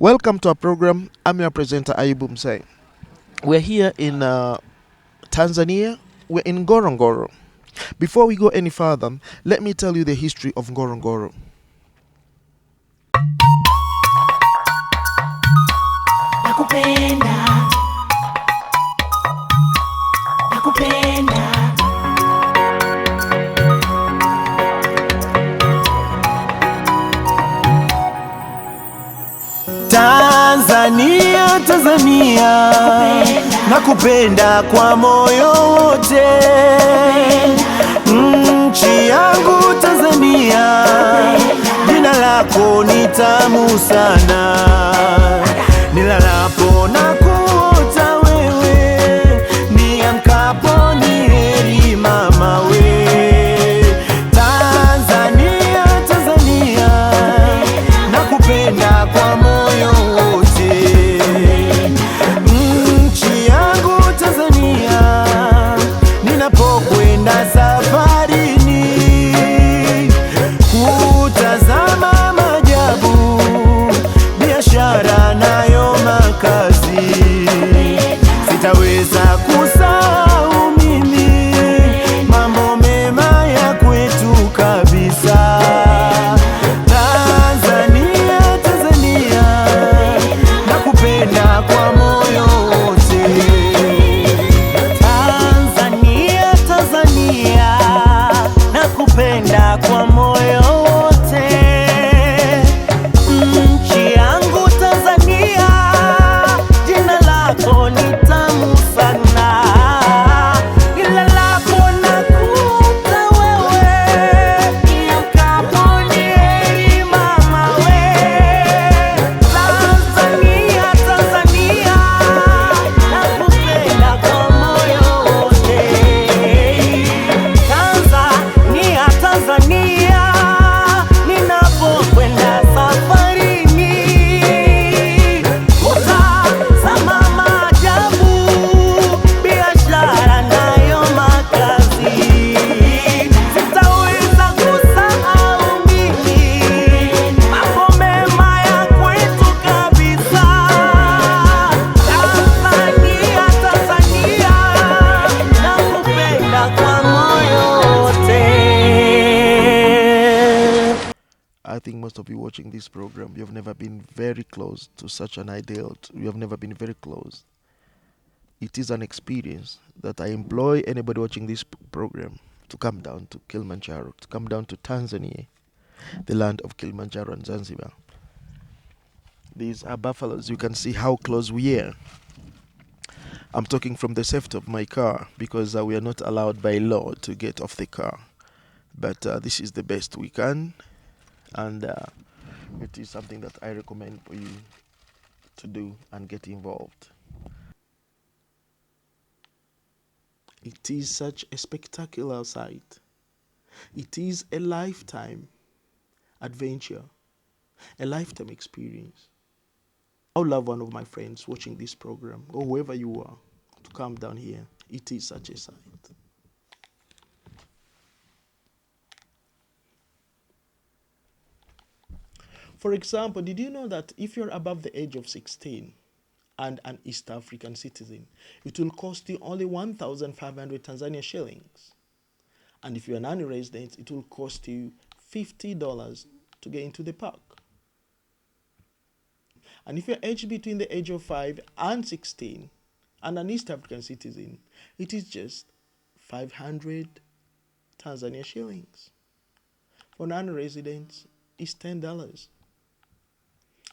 Welcome to our program. I'm your presenter, Ayoub Mzeee. We're here in Tanzania. We're in Ngorongoro. Before we go any further, let me tell you the history of Ngorongoro. Nakupenda, nakupenda. Tanzania, Tanzania, nakupenda kwa moyo wote. Nchi yangu Tanzania, jina lako ni tamu sana. Nilalapo na kuota wewe, niamkapo ni heri mama we. Tanzania, Tanzania, nakupenda kwa moyo wote. Nchi yangu Tanzania, ninapokwenda safarini kutazama maajabu, biashara nayo makazi, sitaweza kusahau mimi mambo mema ya kwetu kabisa. Tanzania, Tanzania, nakupenda kwa moyo wote. Tanzania, Tanzania, nakupenda kwa moyo wote. Nchi yangu Tanzania, jina lako ni tamu sana. Nilalapo nakuota wewe, niamkapo ni heri mama we. Tanzania, Tanzania, nakupenda kwa moyo wote. Tanzania, Tanzania, ninapokwenda safarini kutazama maajabu, biashara nayo makazi, sitaweza kusahau mimi mambo mema ya kwetu kabisa. Tanzania, Tanzania, nakupenda kwa moyo wote. I think most of you watching this program, you have never been very close to such an ideal. You have never been very close. It is an experience that I employ anybody watching this program to come down to Kilimanjaro, to come down to Tanzania, the land of Kilimanjaro and Zanzibar. These are buffaloes. You can see how close we are. I'm talking from the safety of my car because we are not allowed by law to get off the car. But this is the best we can, and it is something that I recommend for you to do and get involved. It is such a spectacular sight. It is a lifetime adventure, a lifetime experience. I would love one of my friends watching this program, or whoever you are, to come down here. It is such a sight. For example, did you know that if you're above the age of 16 and an East African citizen, it will cost you only 1,500 Tanzania shillings? And if you're a non-resident, it will cost you $50 to get into the park. And if you're aged between the age of 5 and 16 and an East African citizen, it is just 500 Tanzania shillings. For non-residents, it's $10.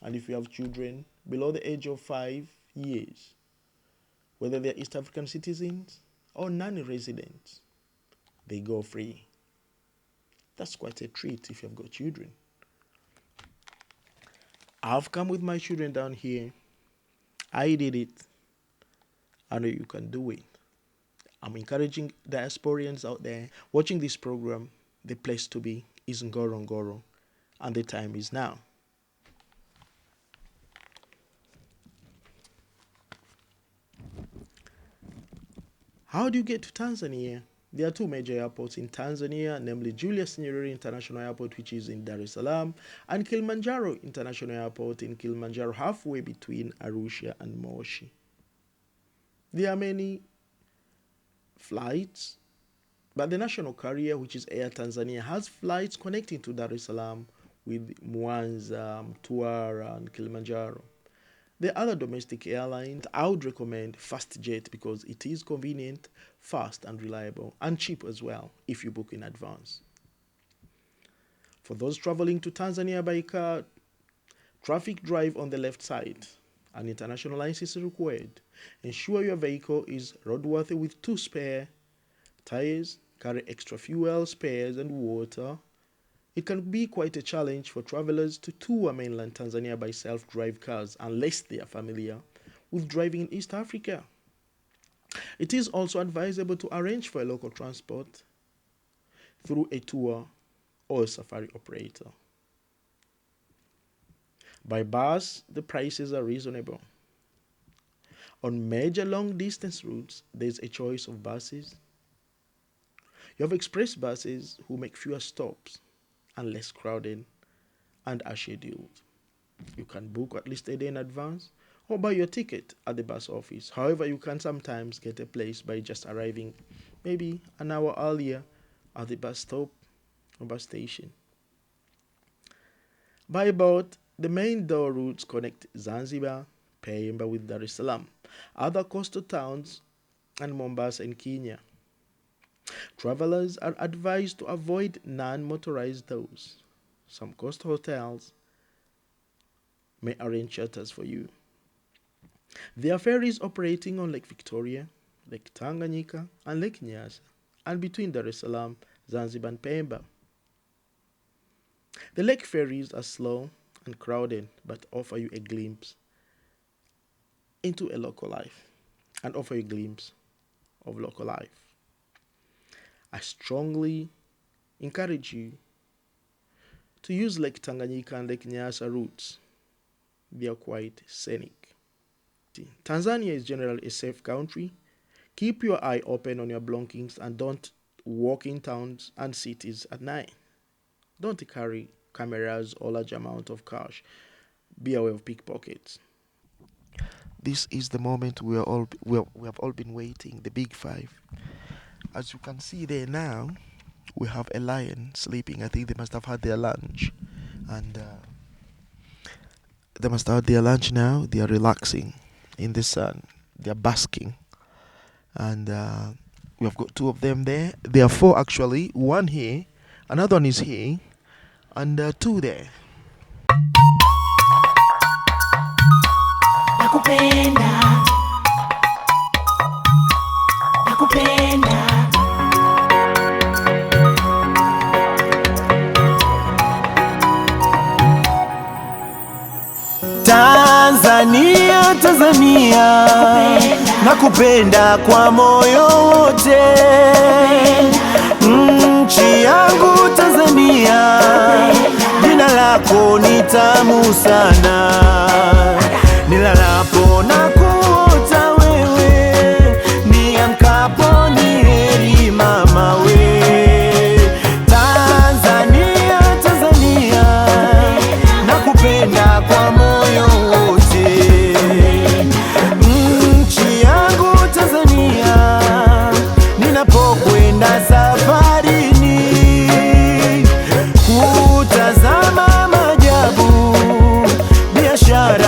And if you have children below the age of 5 years, whether they're East African citizens or non-residents, they go free. That's quite a treat if you've got children. I've come with my children down here. I did it. I know you can do it. I'm encouraging diasporians out there watching this program. The place to be is Ngorongoro, and the time is now. How do you get to Tanzania? There are two major airports in Tanzania, namely Julius Nyerere International Airport, which is in Dar es Salaam, and Kilimanjaro International Airport in Kilimanjaro, halfway between Arusha and Moshi. There are many flights, but the national carrier, which is Air Tanzania, has flights connecting to Dar es Salaam with Mwanza, Mtwara, and Kilimanjaro. The other domestic airlines, I would recommend FastJet because it is convenient, fast and reliable, and cheap as well if you book in advance. For those traveling to Tanzania by car, traffic drive on the left side. An international license is required. Ensure your vehicle is roadworthy with 2 spare tires, carry extra fuel, spares, and water. It can be quite a challenge for travelers to tour mainland Tanzania by self-drive cars unless they are familiar with driving in East Africa. It is also advisable to arrange for a local transport through a tour or a safari operator. By bus, the prices are reasonable. On major long-distance routes, there's a choice of buses. You have express buses who make fewer stops and less crowded and are scheduled. You can book at least a day in advance or buy your ticket at the bus office. However, you can sometimes get a place by just arriving maybe an hour earlier at the bus stop or bus station. By boat, the main door routes connect Zanzibar, Pemba with Dar es Salaam, other coastal towns, and Mombasa in Kenya. Travelers are advised to avoid non-motorized doors. Some coast hotels may arrange charters for you. There are ferries operating on Lake Victoria, Lake Tanganyika, and Lake Nyasa, and between Dar es Salaam, Zanzibar, and Pemba. The lake ferries are slow and crowded, but offer you a glimpse into a local life and offer you a glimpse of local life. I strongly encourage you to use Lake Tanganyika and Lake Nyasa routes. They are quite scenic. Tanzania is generally a safe country. Keep your eye open on your belongings and don't walk in towns and cities at night. Don't carry cameras or large amount of cash. Be aware of pickpockets. This is the moment we have all been waiting, the big 5. As you can see there now, we have a lion sleeping. I think they must have had their lunch. And they must have had their lunch now. They are relaxing in the sun. They are basking. And we have got 2 of them there. There are 4 actually. 1 here. Another one is here. And 2 there. Nakupenda, nakupenda. Tanzania, Tanzania, nakupenda kwa moyo wote. Nchi yangu Tanzania, jina lako ni tamu sana. Nilalapo na kuota wewe, niamkapo ni heri mama we. Tanzania, Tanzania, nakupenda kwa moyo wote. Nchi yangu Tanzania, ninapokwenda safarini kutazama maajabu, biashara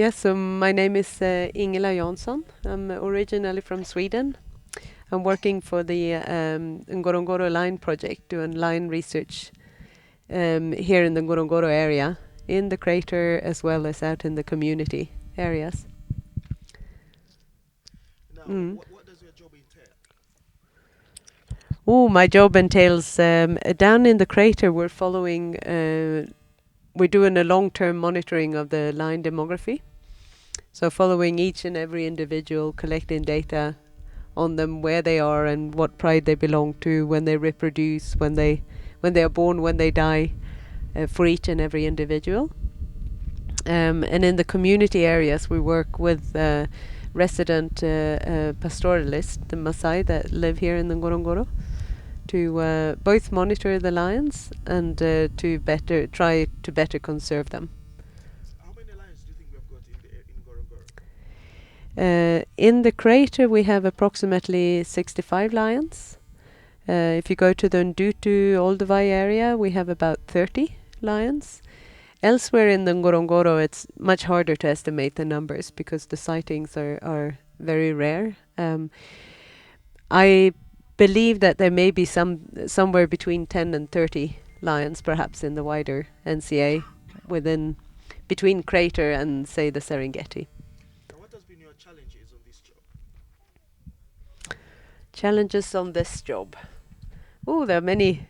Yes, so my name is Ingela Jansson. I'm originally from Sweden. I'm working for the Ngorongoro Line project, doing line research here in the Ngorongoro area, in the crater as well as out in the community areas. Now, Mm. what does your job entail? Oh, my job entails down in the crater. We're following. We're doing a long-term monitoring of the line demography. So following each and every individual, collecting data on them, where they are and what pride they belong to, when they reproduce, when they are born, when they die, for each and every individual. And in the community areas, we work with resident pastoralists, the Mzeee that live here in the Ngorongoro, to both monitor the lions and to try to better conserve them. How many lions do you think we've got in Ngorongoro? In the crater, we have approximately 65 lions. If you go to the Ndutu Olduvai area, we have about 30 lions. Elsewhere in the Ngorongoro, it's much harder to estimate the numbers because the sightings are very rare. I believe that there may be somewhere between 10 and 30 lions, perhaps in the wider NCA, between crater and, say, the Serengeti. Now, what has been your challenges on this job? Challenges on this job. Oh, there are many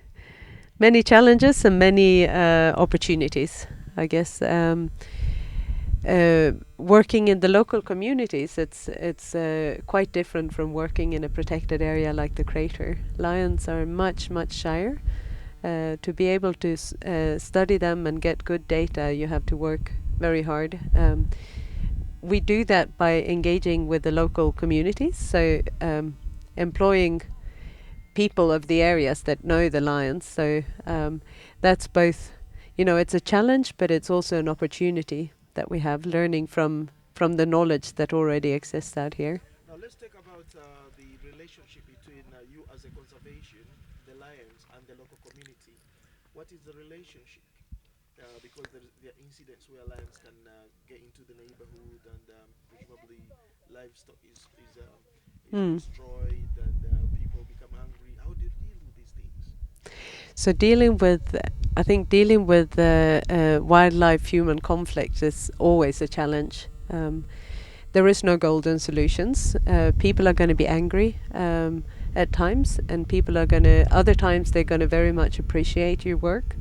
challenges and many opportunities, I guess. Working in the local communities, it's quite different from working in a protected area like the crater. Lions are much shyer. To be able to study them and get good data, you have to work very hard. We do that by engaging with the local communities, so employing people of the areas that know the lions. So that's both, it's a challenge, but it's also an opportunity that we have, learning from the knowledge that already exists out here. Now, let's talk about the relationship between you as a conservation, the lions, and the local community. What is the relationship? Because there are incidents where lions can get into the neighborhood and presumably livestock is destroyed and people become hungry. How do you deal with these things? So I think dealing with wildlife-human conflict is always a challenge. There is no golden solutions. People are going to be angry at times, and other times they're going to very much appreciate your work,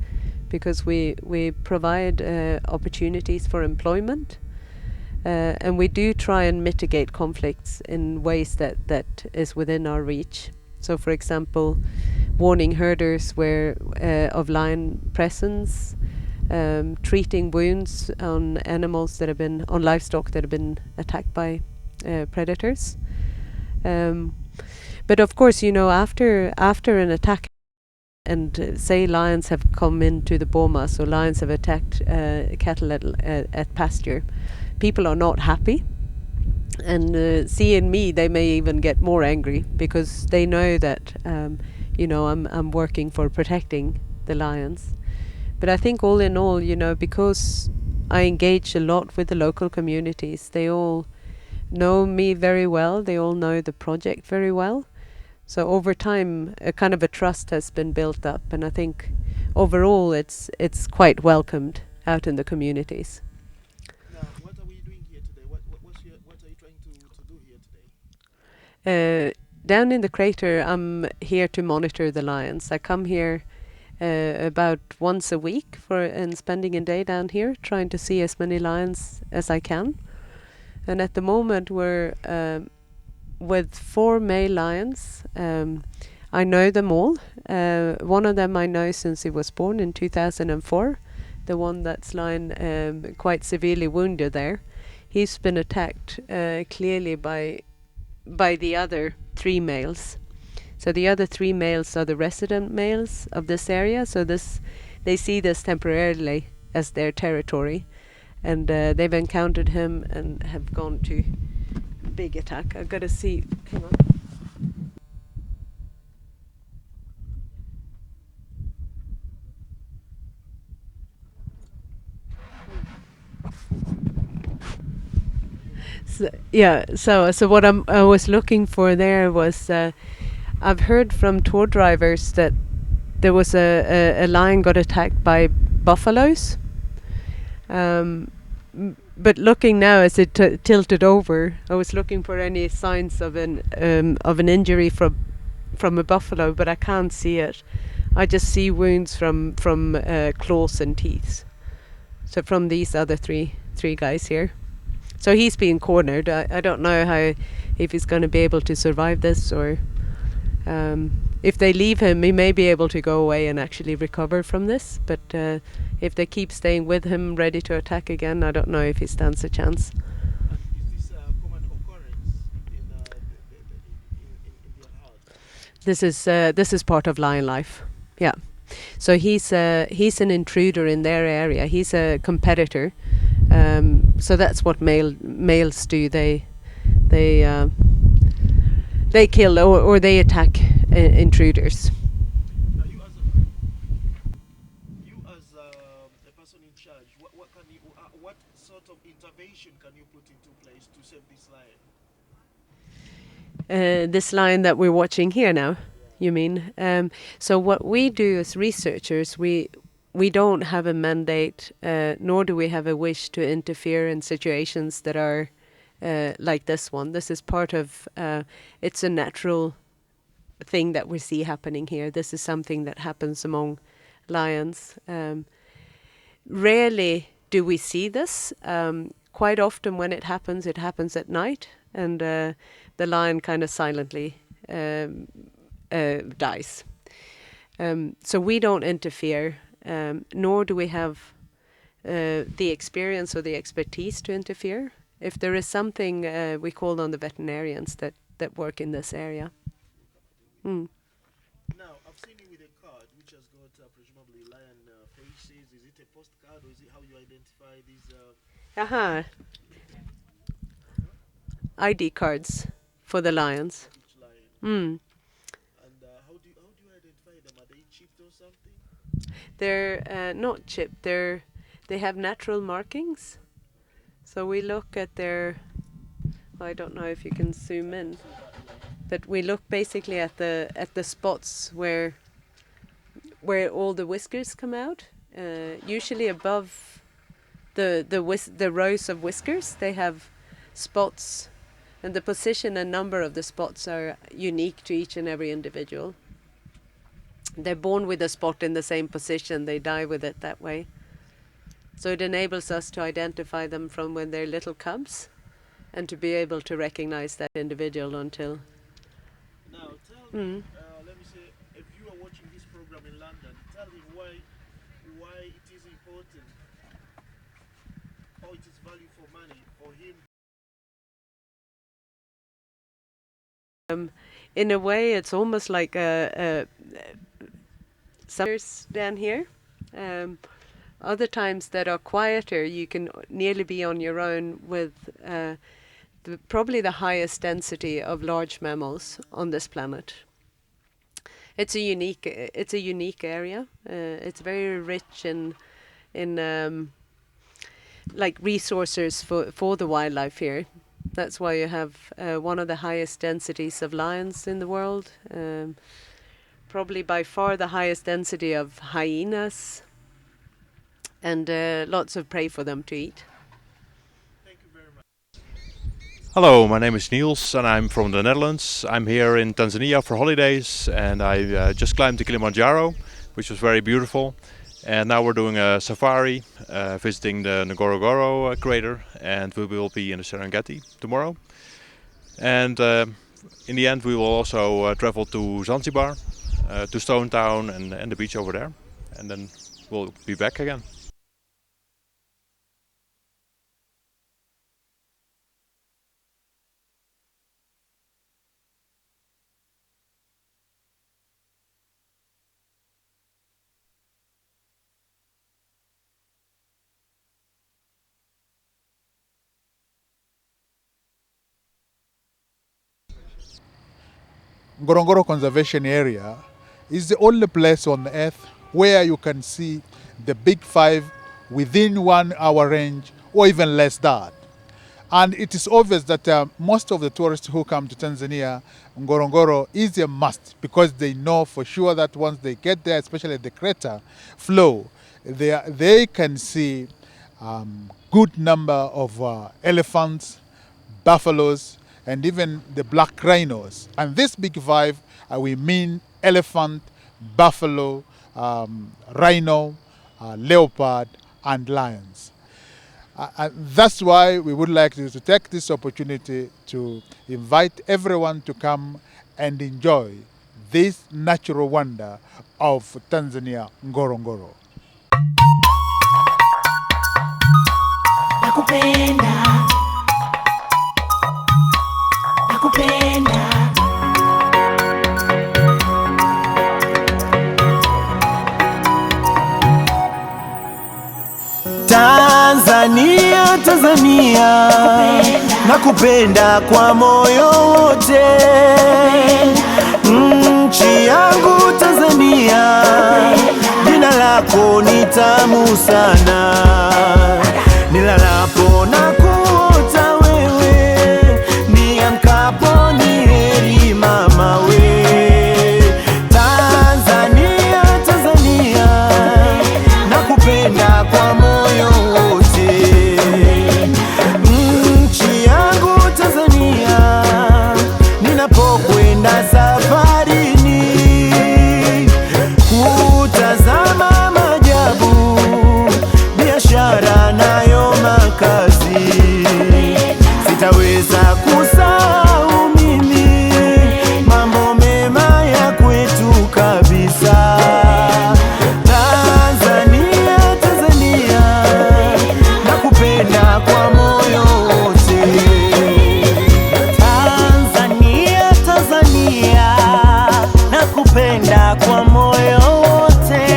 because we provide opportunities for employment, and we do try and mitigate conflicts in ways that is within our reach. So, for example, warning herders of lion presence, treating wounds on livestock that have been attacked by predators. But of course, after an attack, and say lions have come into the boma, so lions have attacked cattle at pasture, people are not happy. And seeing me, they may even get more angry, because they know that I'm working for protecting the lions. But I think all in all, because I engage a lot with the local communities, they all know me very well. They all know the project very well. So over time, a kind of a trust has been built up, and I think overall it's quite welcomed out in the communities. Now, what are we doing here today? What are you trying to do here today? Down in the crater, I'm here to monitor the lions. I come here about once a week and spending a day down here, trying to see as many lions as I can. And at the moment, we're with 4 male lions. I know them all. One of them I know since he was born in 2004. The one that's lying quite severely wounded there. He's been attacked clearly by the other 3 males. So the other 3 males are the resident males of this area. So they see this temporarily as their territory, and they've encountered him and have gone to big attack. I've got to see. Hang on. So what I was looking for there was I've heard from tour drivers that there was a lion got attacked by buffaloes. But looking now as it tilted over, I was looking for any signs of an injury from a buffalo, but I can't see it. I just see wounds from claws and teeth. So from these other three guys here. So he's being cornered. I don't know if he's going to be able to survive this, or if they leave him, he may be able to go away and actually recover from this. But if they keep staying with him, ready to attack again, I don't know if he stands a chance. And is this a common occurrence in their herd? This is part of lion life. Yeah. So he's an intruder in their area. He's a competitor. So that's what males do. They kill or they attack intruders. Now you as the person in charge, what sort of intervention can you put into place to save this lion? This lion that we're watching here now, you mean? So what we do as researchers, we don't have a mandate, nor do we have a wish to interfere in situations that are like this one. This is part of, it's a natural thing that we see happening here. This is something that happens among lions. Rarely do we see this. Quite often when it happens at night, and the lion kind of silently dies. So we don't interfere, nor do we have the experience or the expertise to interfere. If there is something, we call on the veterinarians that work in this area. Now, I've seen you with a card which has got presumably lion faces. Is it a postcard, or is it how you identify these? ID cards for the lions. Each lion. And how do you identify them? Are they chipped or something? They're not chipped. They have natural markings. So we look at their. I don't know if you can zoom in, but we look basically at the spots where all the whiskers come out. Usually above the rows of whiskers, they have spots, and the position and number of the spots are unique to each and every individual. They're born with a spot in the same position, they die with it that way. So it enables us to identify them from when they're little cubs, and to be able to recognize that individual until. Now, tell me, let me say, if you are watching this program in London, tell him why it is important, or it is value for money for him. In a way, it's almost like summers down here. Other times that are quieter, you can nearly be on your own with probably the highest density of large mammals on this planet. It's a unique area. It's very rich in like resources for the wildlife here. That's why you have one of the highest densities of lions in the world. Probably by far the highest density of hyenas, and lots of prey for them to eat. Thank you very much. Hello, my name is Niels and I'm from the Netherlands. I'm here in Tanzania for holidays, and I just climbed the Kilimanjaro, which was very beautiful. And now we're doing a safari, visiting the Ngorongoro crater, and we will be in the Serengeti tomorrow. And in the end we will also travel to Zanzibar, to Stone Town and the beach over there. And then we'll be back again. Ngorongoro Conservation Area is the only place on earth where you can see the big five within 1 hour range or even less that. And it is obvious that most of the tourists who come to Tanzania, Ngorongoro is a must, because they know for sure that once they get there, especially at the crater flow, they can see good number of elephants, buffaloes, and even the black rhinos. And this big five, we mean elephant, buffalo, rhino, leopard, and lions. And that's why we would like to take this opportunity to invite everyone to come and enjoy this natural wonder of Tanzania, Ngorongoro. nakupenda, nakupenda. Tanzania, Tanzania, nakupenda kwa moyo wote. Nchi yangu Tanzania, jina lako ni tamu sana. Nilalapo na kuota wewe, niamkapo ni heri mama we. Tanzania, Tanzania, nakupenda kwa moyo wote. Nchi yangu Tanzania, ninapokwenda safarini kutazama maajabu, biashara nayo makazi, sitaweza kusahau mimi mambo mema ya kwetu kabisa. Tanzania, Tanzania, nakupenda kwa moyo wote. Tanzania, Tanzania, nakupenda kwa moyo wote.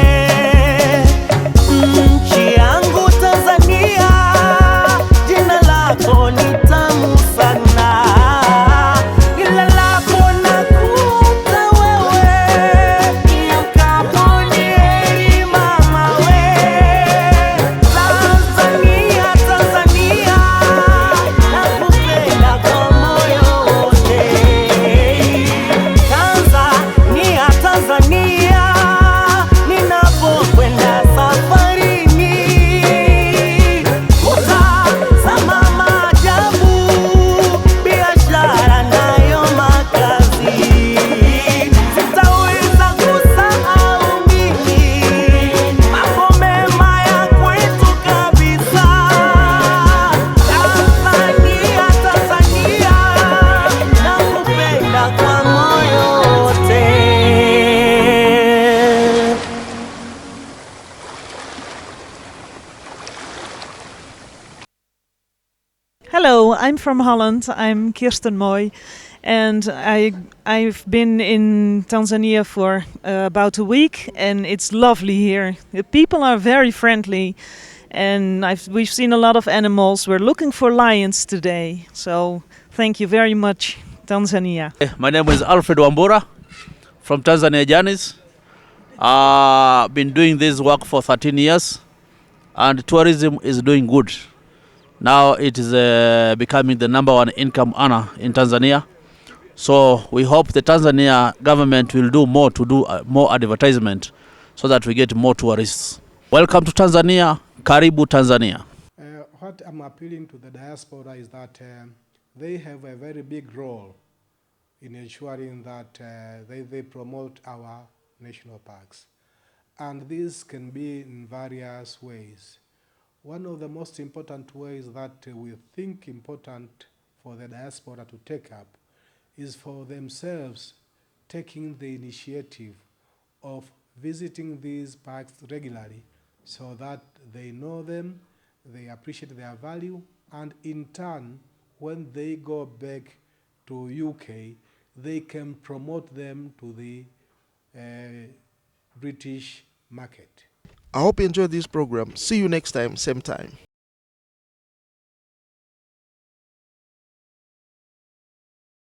Nchi yangu Tanzania, jina lako ni tamu sana. Nilalapo nakuota wewe, niamkapo ni heri mama we. Tanzania, Tanzania, nakupenda kwa moyo wote. Tanzania, Tanzania, ninapokwenda safarini kutazama maajabu, biashara nayo makazi, sitaweza kusahau mimi mambo mema ya kwetu kabisa. Tanzania, Tanzania, nakupenda kwa moyo wote. Hello, I'm from Holland. I'm Kirsten Moy, and I've been in Tanzania for about a week, and it's lovely here. The people are very friendly, and we've seen a lot of animals. We're looking for lions today, so thank you very much, Tanzania. My name is Alfred Wambura from Tanzania Journeys. Been doing this work for 13 years, and tourism is doing good. Now it is becoming the #1 income earner in Tanzania. So we hope the Tanzania government will do more to do more advertisement so that we get more tourists. Welcome to Tanzania. Karibu Tanzania. What I'm appealing to the diaspora is that they have a very big role in ensuring that they promote our national parks. And this can be in various ways. One of the most important ways that we think important for the diaspora to take up is for themselves taking the initiative of visiting these parks regularly so that they know them, they appreciate their value, and in turn, when they go back to UK, they can promote them to the British market. I hope you enjoyed this program. See you next time, same time.